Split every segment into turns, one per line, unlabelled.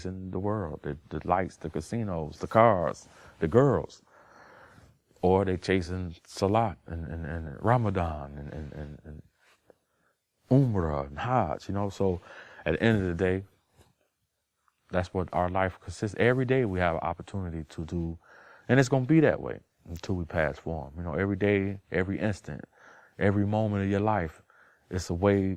chasing the world, the lights, the casinos, the cars, the girls. Or they chasing Salat and Ramadan and Umrah and Hajj, So at the end of the day, that's what our life consists. Every day we have an opportunity to do, and it's going to be that way until we pass form. Every day, every instant, every moment of your life, it's a way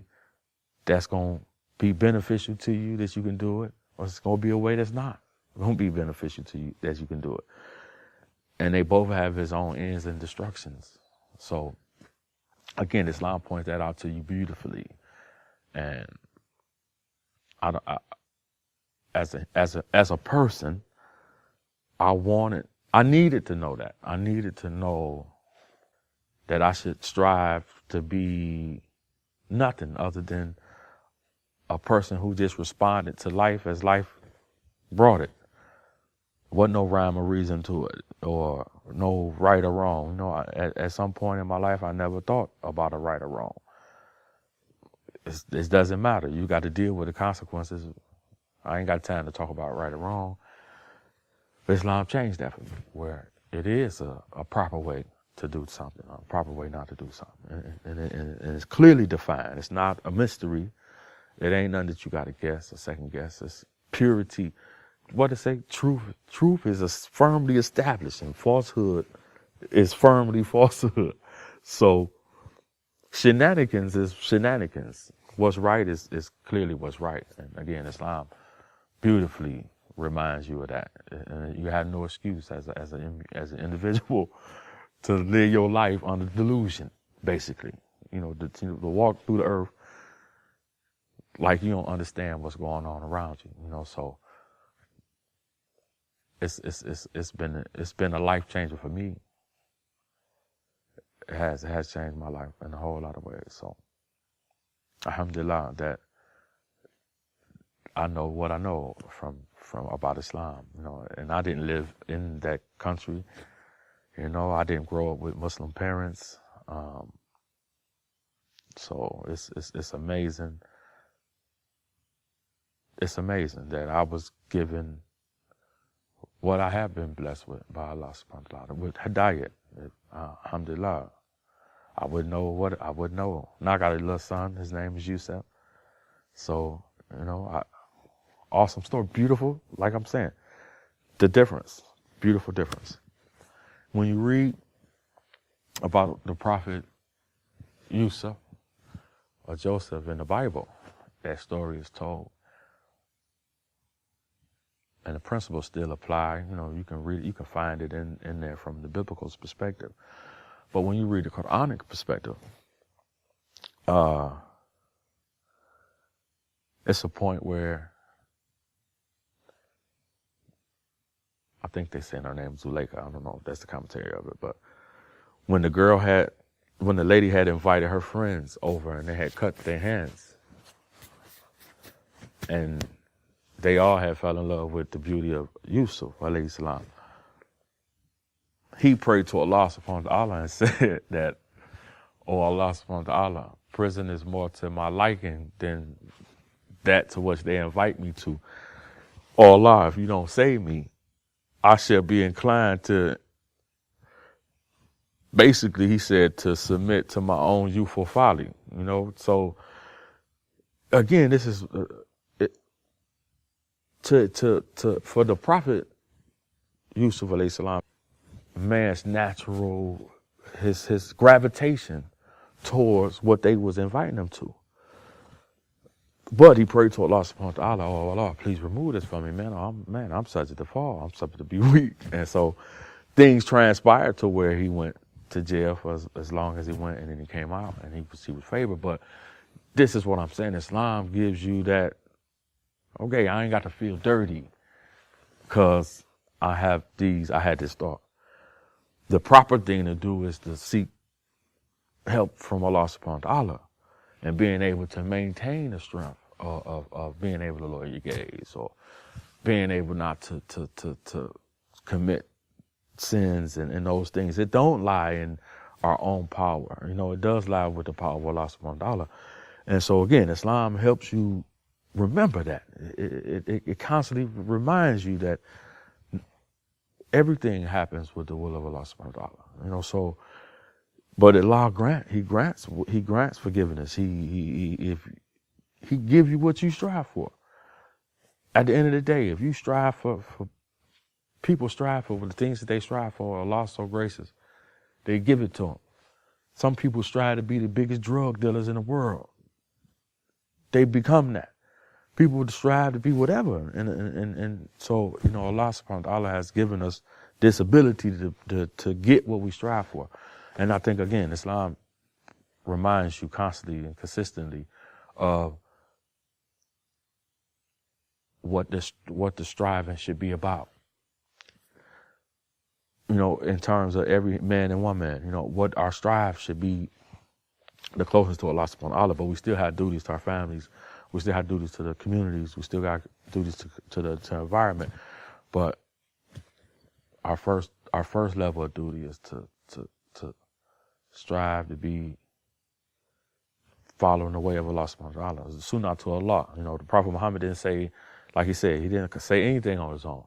that's going to be beneficial to you that you can do it, or it's going to be a way that's not going to be beneficial to you that you can do it. And they both have its own ends and destructions. So, again, Islam points that out to you beautifully. And as a person, I needed to know that. I needed to know that I should strive to be nothing other than a person who just responded to life as life brought it. Wasn't no rhyme or reason to it, or no right or wrong. At some point in my life, I never thought about a right or wrong. It doesn't matter. You got to deal with the consequences. I ain't got time to talk about right or wrong. But Islam changed that for me, where it is a proper way to do something, a proper way not to do something. And it's clearly defined. It's not a mystery. It ain't nothing that you got to guess or second guess. It's purity. What to say? Truth is firmly established, and falsehood is firmly falsehood. So shenanigans is shenanigans. What's right is clearly what's right. And again, Islam beautifully reminds you of that. And you have no excuse as an individual to live your life under delusion, basically. To walk through the earth like you don't understand what's going on around you. So it's been a life changer for me. It has changed my life in a whole lot of ways. So alhamdulillah that I know what I know from about Islam, and I didn't live in that country. I didn't grow up with Muslim parents. So it's amazing. It's amazing that I was given what I have been blessed with by Allah subhanahu wa ta'ala, with hidayat. Alhamdulillah. I wouldn't know what I would know. Now I got a little son, his name is Yusuf. So, awesome story, beautiful, like I'm saying. The difference, beautiful difference. When you read about the prophet Yusuf or Joseph in the Bible, that story is told. And the principles still apply. You can read it, you can find it in there from the biblical perspective. But when you read the Quranic perspective, it's a point where I think they say her name Zuleika. I don't know if that's the commentary of it, but when the lady had invited her friends over and they had cut their hands, and they all had fell in love with the beauty of Yusuf, alayhi salam. He prayed to Allah subhanahu wa ta'ala and said that, "Oh Allah subhanahu wa ta'ala, prison is more to my liking than that to which they invite me to. Oh Allah, if you don't save me, I shall be inclined to," basically he said, to submit to my own youthful folly. So again, this is for the Prophet Yusuf alayhi salam, man's natural, his gravitation towards what they was inviting him to. But he prayed to Allah subhanahu wa ta'ala, "Oh Allah, please remove this from me, man. I'm subject to fall. I'm subject to be weak." And so things transpired to where he went to jail for as long as he went, and then he came out and he was favored. But this is what I'm saying. Islam gives you that, okay, I ain't got to feel dirty because I had this thought. The proper thing to do is to seek help from Allah subhanahu wa ta'ala and being able to maintain the strength of being able to lower your gaze, or being able not to commit sins and those things. It don't lie in our own power. It does lie with the power of Allah subhanahu wa ta'ala. And so again, Islam helps you remember that. It constantly reminds you that everything happens with the will of Allah subhanahu wa ta'ala. So, but Allah he grants forgiveness. If he gives you what you strive for. At the end of the day, if you strive for people strive for the things that they strive for, Allah so gracious, they give it to them. Some people strive to be the biggest drug dealers in the world. They become that. People strive to be whatever. And so, Allah subhanahu wa ta'ala has given us this ability to get what we strive for. And I think, again, Islam reminds you constantly and consistently of what the striving should be about. In terms of every man and woman, what our strive should be the closest to Allah subhanahu wa ta'ala, but we still have duties to our families. We still have duties to the communities. We still got duties to the environment. But our first level of duty is to strive to be following the way of Allah subhanahu wa ta'ala. Sunnah to Allah. The Prophet Muhammad didn't say, like he said, he didn't say anything on his own.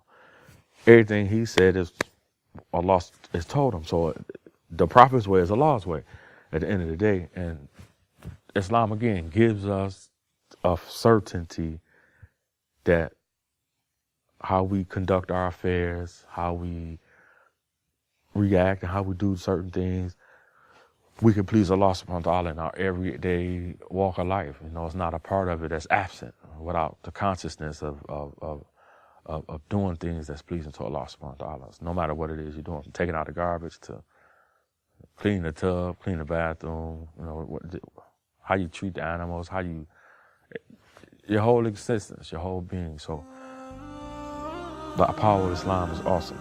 Everything he said is Allah has told him. So the Prophet's way is Allah's way at the end of the day. And Islam, again, gives us a certainty that how we conduct our affairs, how we react, and how we do certain things, we can please Allah subhanahu wa ta'ala in our everyday walk of life. It's not a part of it that's absent without the consciousness of doing things that's pleasing to Allah subhanahu wa ta'ala. No matter what it is you're doing, from taking out the garbage to cleaning the tub, cleaning the bathroom, how you treat the animals, your whole existence, your whole being. So the power of Islam is awesome.